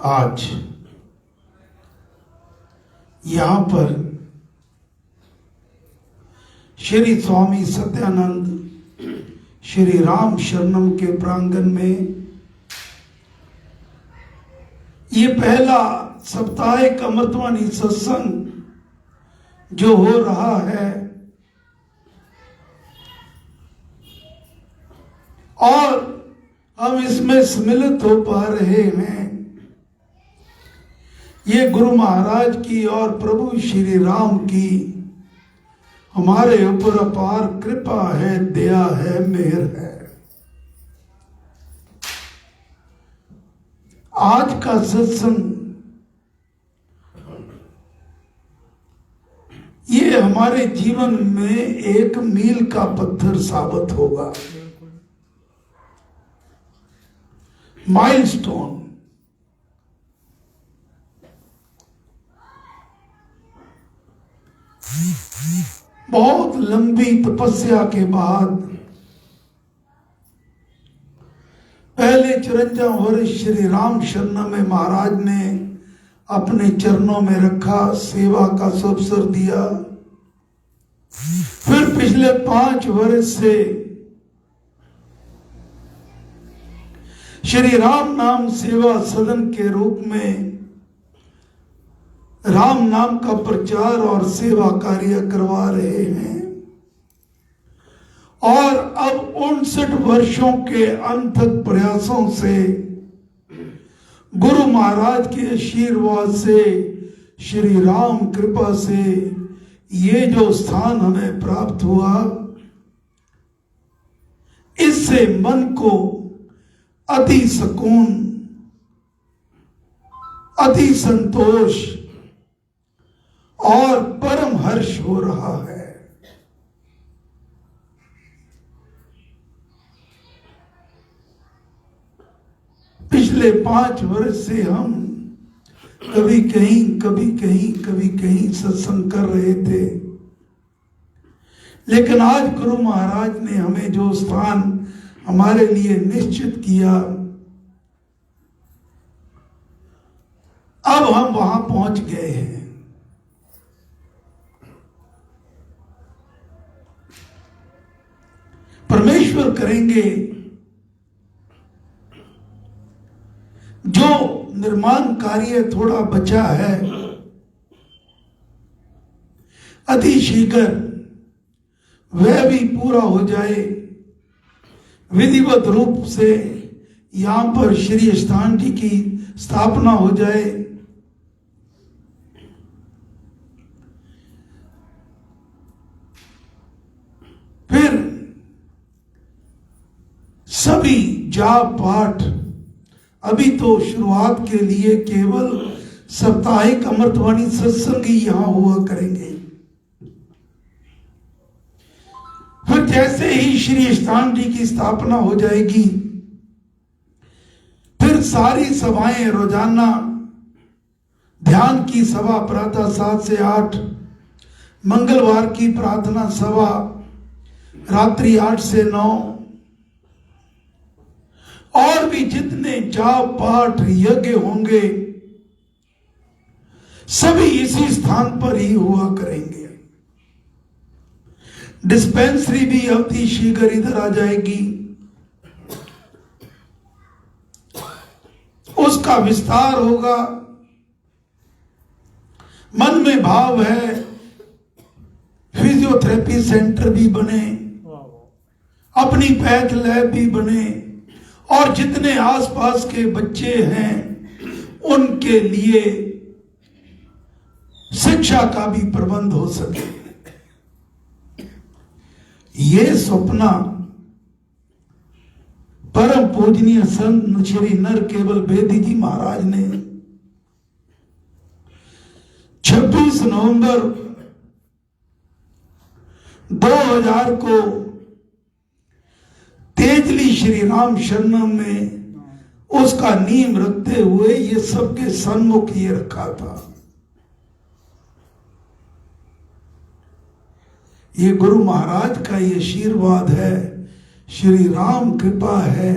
आज यहां पर श्री स्वामी सत्यानंद श्री राम शरणम के प्रांगण में ये पहला साप्ताहिक अमृतवाणी सत्संग जो हो रहा है और हम इसमें सम्मिलित हो पा रहे हैं, ये गुरु महाराज की और प्रभु श्री राम की हमारे ऊपर अपार कृपा है, दया है, मेहर है। आज का सत्संग ये हमारे जीवन में एक मील का पत्थर साबित होगा, माइलस्टोन। बहुत लंबी तपस्या के बाद पहले 54 वर्ष श्री राम शरणम में महाराज ने अपने चरणों में रखा, सेवा का अवसर दिया। फिर पिछले 5 वर्ष से श्री राम नाम सेवा सदन के रूप में राम नाम का प्रचार और सेवा कार्य करवा रहे हैं और अब 59 वर्षों के अनथक प्रयासों से गुरु महाराज के आशीर्वाद से, श्री राम कृपा से ये जो स्थान हमें प्राप्त हुआ, इससे मन को अति सुकून, अति संतोष और परम हर्ष हो रहा है। पिछले 5 वर्ष से हम कभी कहीं कभी कहीं कभी कहीं सत्संग कर रहे थे, लेकिन आज गुरु महाराज ने हमें जो स्थान हमारे लिए निश्चित किया, अब हम वहां पहुंच गए हैं। परमेश्वर करेंगे जो निर्माण कार्य थोड़ा बचा है, अति शीघ्र वह भी पूरा हो जाए, विधिवत रूप से यहां पर श्री स्थान जी की स्थापना हो जाए। फिर सभी जाप पाठ, अभी तो शुरुआत के लिए केवल साप्ताहिक अमृतवाणी सत्संग ही यहां हुआ करेंगे। फिर जैसे ही श्री स्थान जी की स्थापना हो जाएगी, फिर सारी सभाएं रोजाना ध्यान की सभा प्रातः 7 से 8, मंगलवार की प्रार्थना सभा रात्रि 8 से 9, और भी जितने जाप पाठ यज्ञ होंगे सभी इसी स्थान पर ही हुआ करेंगे। डिस्पेंसरी भी अति शीघ्र इधर आ जाएगी, उसका विस्तार होगा। मन में भाव है फिजियोथेरेपी सेंटर भी बने, अपनी पैथ लैब भी बने, और जितने आसपास के बच्चे हैं उनके लिए शिक्षा का भी प्रबंध हो सके। ये सपना परम पूजनीय संत श्री नर केवल बेदी जी महाराज ने 26 नवंबर 2000 को तेजली श्री राम शरणम में उसका नींव रखते हुए ये सबके सन्मुख ये रखा था। ये गुरु महाराज का ये आशीर्वाद है, श्री राम कृपा है।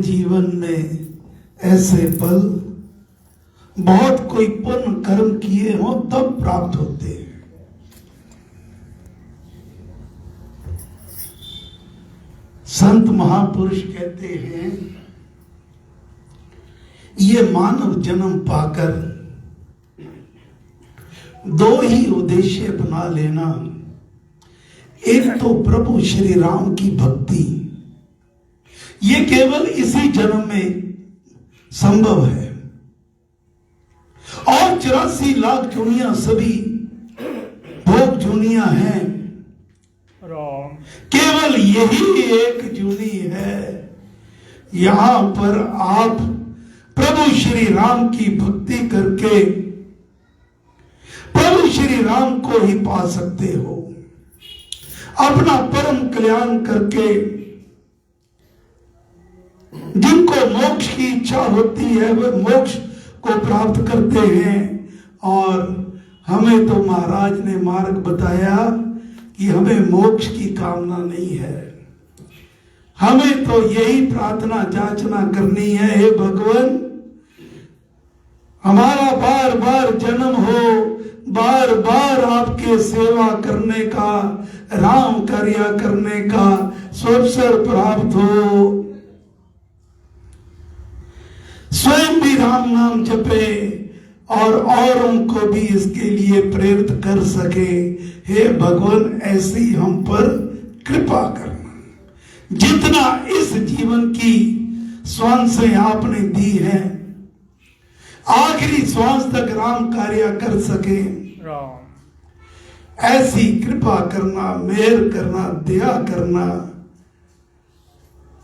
जीवन में ऐसे पल बहुत कोई पुण्य कर्म किए हो तब प्राप्त होते हैं। संत महापुरुष कहते हैं ये मानव जन्म पाकर दो ही उद्देश्य बना लेना। एक तो प्रभु श्री राम की भक्ति, ये केवल इसी जन्म में संभव है, और 84 लाख जुनिया सभी भोग जुनिया हैं, केवल यही एक जुनी है। यहां पर आप प्रभु श्री राम की भक्ति करके प्रभु श्री राम को ही पा सकते हो। अपना परम कल्याण करके जिनको मोक्ष की इच्छा होती है वे मोक्ष को प्राप्त करते हैं। और हमें तो महाराज ने मार्ग बताया कि हमें मोक्ष की कामना नहीं है, हमें तो यही प्रार्थना जांचना करनी है, हे भगवान हमारा बार बार जन्म हो, बार बार आपके सेवा करने का, राम कार्य करने का सुअवसर प्राप्त हो, स्वयं भी राम नाम जपे और औरों को भी इसके लिए प्रेरित कर सके। हे भगवान ऐसी हम पर कृपा करना। जितना इस जीवन की श्वासें आपने दी है, आखिरी श्वास तक राम कार्य कर सके, ऐसी कृपा करना, मेहर करना, दया करना।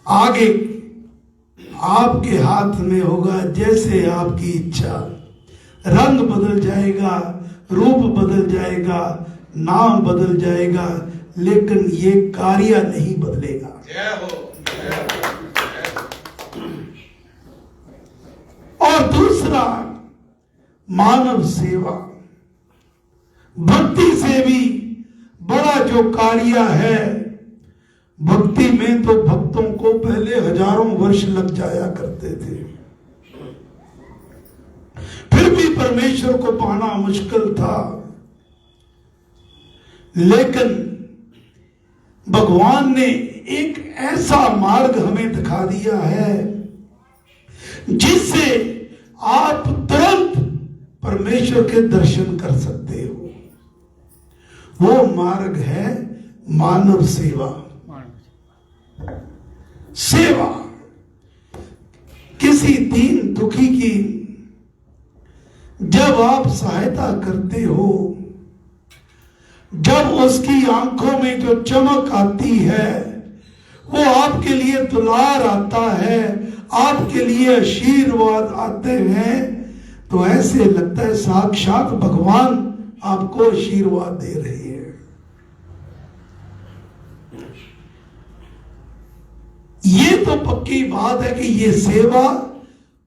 आगे आपके हाथ में होगा, जैसे आपकी इच्छा। रंग बदल जाएगा, रूप बदल जाएगा, नाम बदल जाएगा, लेकिन ये कार्य नहीं बदलेगा। और दूसरा मानव सेवा, भक्ति से भी बड़ा जो कार्य है। भक्ति में तो भक्तों को पहले हजारों वर्ष लग जाया करते थे, फिर भी परमेश्वर को पाना मुश्किल था। लेकिन भगवान ने एक ऐसा मार्ग हमें दिखा दिया है जिससे आप तुरंत परमेश्वर के दर्शन कर सकते हो। वो मार्ग है मानव सेवा। सेवा किसी दीन दुखी की जब आप सहायता करते हो, जब उसकी आंखों में जो चमक आती है, वो आपके लिए दुलार आता है, आपके लिए आशीर्वाद आते हैं, तो ऐसे लगता है साक्षात भगवान आपको आशीर्वाद दे रहे हैं। ये तो पक्की बात है कि ये सेवा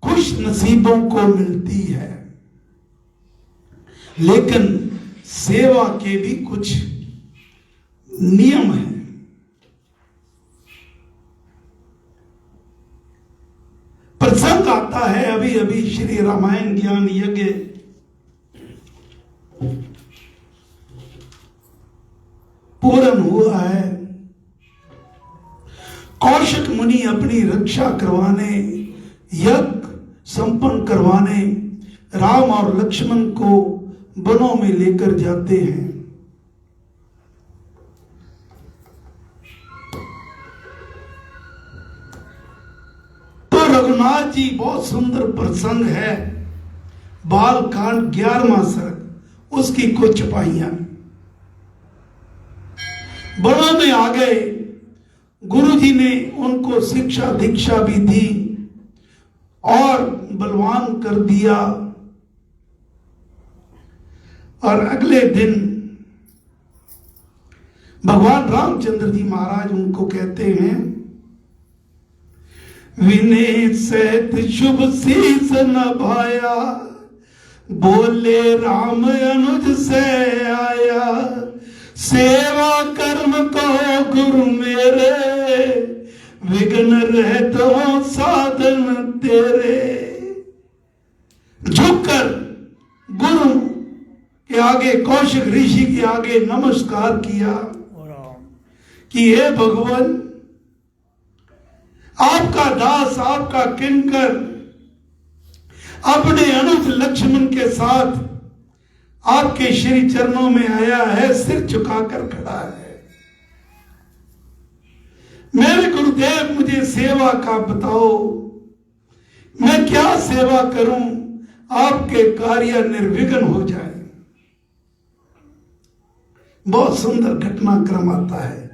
खुश नसीबों को मिलती है, लेकिन सेवा के भी कुछ नियम हैं। प्रसंग आता है, अभी अभी श्री रामायण ज्ञान यज्ञ पूर्ण हुआ है। कौशिक मुनि अपनी रक्षा करवाने, यज्ञ संपन्न करवाने राम और लक्ष्मण को वनों में लेकर जाते हैं। तो रघुनाथ जी, बहुत सुंदर प्रसंग है, बाल कांड 11वां सर्ग, उसकी कुछ चपाइयां। वनों में आ गए, गुरु जी ने उनको शिक्षा दीक्षा भी दी और बलवान कर दिया। और अगले दिन भगवान रामचंद्र जी महाराज उनको कहते हैं, विनय सहित शुभ शीस नभाया, बोले राम अनुज से आया। सेवा कर्म कहो गुरु मेरे, विघ्न रहत हो साधन तेरे। झुककर गुरु के आगे, कौशिक ऋषि के आगे नमस्कार किया कि हे भगवान, आपका दास, आपका किंकर अपने अनुज लक्ष्मण के साथ आपके श्री चरणों में आया है, सिर झुकाकर खड़ा है। मेरे गुरुदेव, मुझे सेवा का बताओ, मैं क्या सेवा करूं, आपके कार्य निर्विघ्न हो जाए। बहुत सुंदर घटनाक्रम आता है।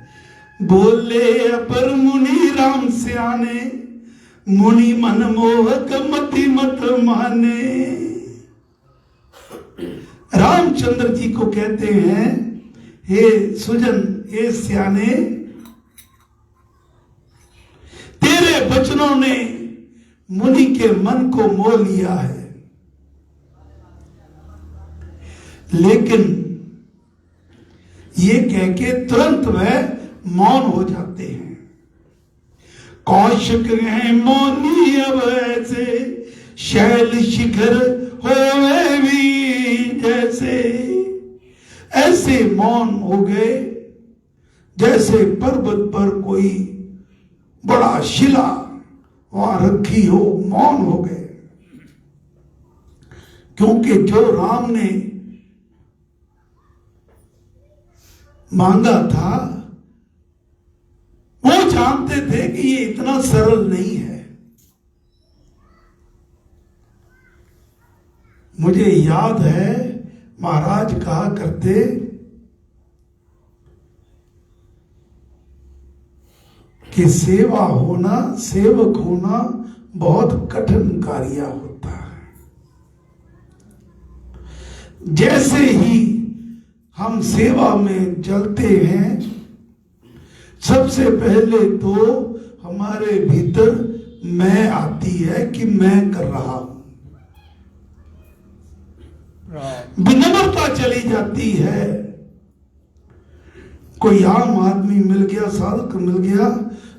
बोले अपर मुनि राम सियाने, मुनि मन मोहक मति मत माने। रामचंद्र जी को कहते हैं, हे सुजन, हे सियाने, तेरे वचनों ने मुनि के मन को मोह लिया है, लेकिन ये कह के तुरंत वह मौन हो जाते हैं। कौशिक है मौनी अब ऐसे, शैल शिखर होवे भी जैसे। ऐसे मौन हो गए जैसे पर्वत पर कोई बड़ा शिला वहां रखी हो, मौन हो गए। क्योंकि जो राम ने मांगा था, वो जानते थे कि ये इतना सरल नहीं है। मुझे याद है महाराज कहा करते कि सेवा होना, सेवक होना बहुत कठिन कार्य होता है। जैसे ही हम सेवा में चलते हैं, सबसे पहले तो हमारे भीतर मैं आती है कि मैं कर रहा हूं, विनम्रता चली जाती है। कोई आम आदमी मिल गया, साधक मिल गया,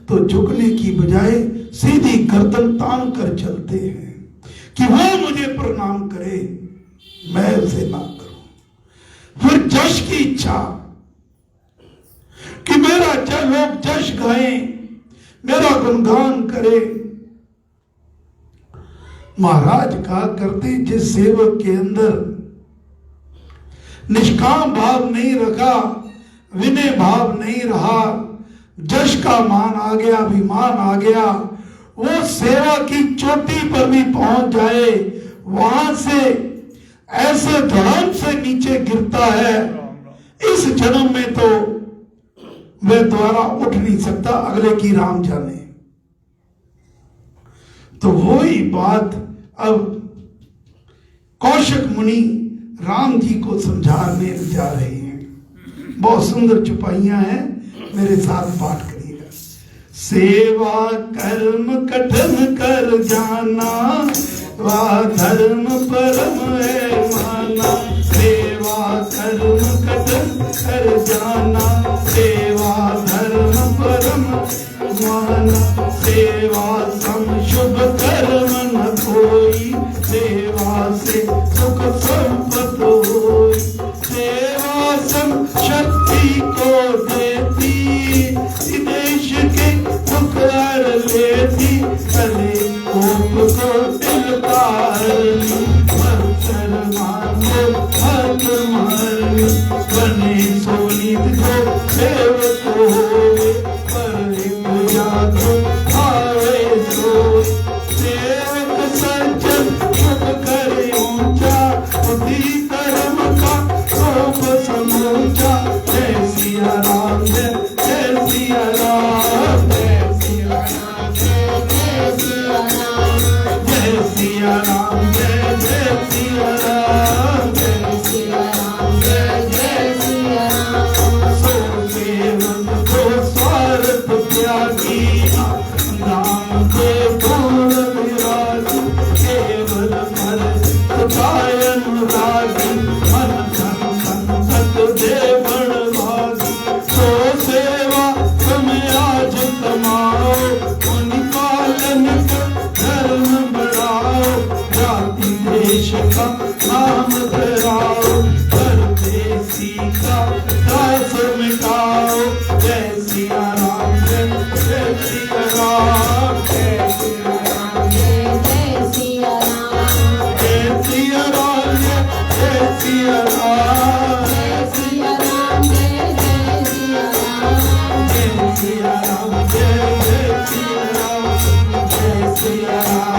तो झुकने की बजाय सीधी गर्दन तान कर चलते हैं कि वो मुझे प्रणाम करे, मैं उसे ना करूं। फिर जश की इच्छा कि मेरा लोग जश गाएं, मेरा गुणगान करें। महाराज कहा करते, जिस सेवक के अंदर निष्काम भाव नहीं रखा, विनय भाव नहीं रहा, जश का मान आ गया, अभिमान आ गया, वो सेवा की चोटी पर भी पहुंच जाए, वहां से ऐसे धड़ाम से नीचे गिरता है, इस जन्म में तो वह दोबारा उठ नहीं सकता, अगले की राम जाने। तो वही बात अब कौशिक मुनि राम जी को समझाने जा रहे हैं। बहुत सुंदर चुपाइयां हैं, मेरे साथ पाठ करिएगा। सेवा कर्म कठिन कर जाना, वा धर्म परम है माना। सेवा कर्म कठिन कर जाना, सेवा धर्म परम माना। सेवा सम शुभ कर्म न कोई, सेवा से सुख संपत होई। सेवा सम शक्ति को देती, देश के दुख हर लेती। चले कोप को दिल पारनी, मत्सर मानो हक मारनी। बने सोनीत को सेवक होवे, पर जागो आवे सोई। सेवक सज्जन मुख करे ऊंचा, बुद्धि कर्म का सोप समूचा। जय सिया राम, जय सिया राम, जय सिया राम, जय सिया राम, जय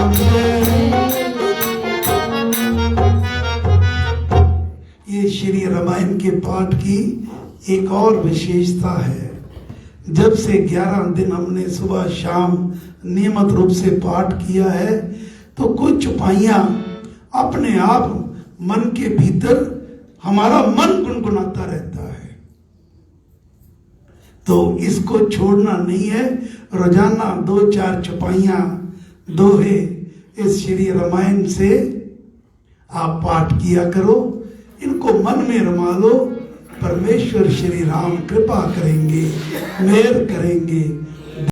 राम जय। ये श्री रामायण के पाठ की एक और विशेषता है। जब से 11 दिन हमने सुबह शाम नियमित रूप से पाठ किया है, तो कुछ चौपाइयां अपने आप मन के भीतर हमारा मन गुनगुनाता रहता है। तो इसको छोड़ना नहीं है। रोजाना 2-4 चौपाइयां दोहे इस श्री रामायण से आप पाठ किया करो, इनको मन में रमा लो। परमेश्वर श्री राम कृपा करेंगे, मेहर करेंगे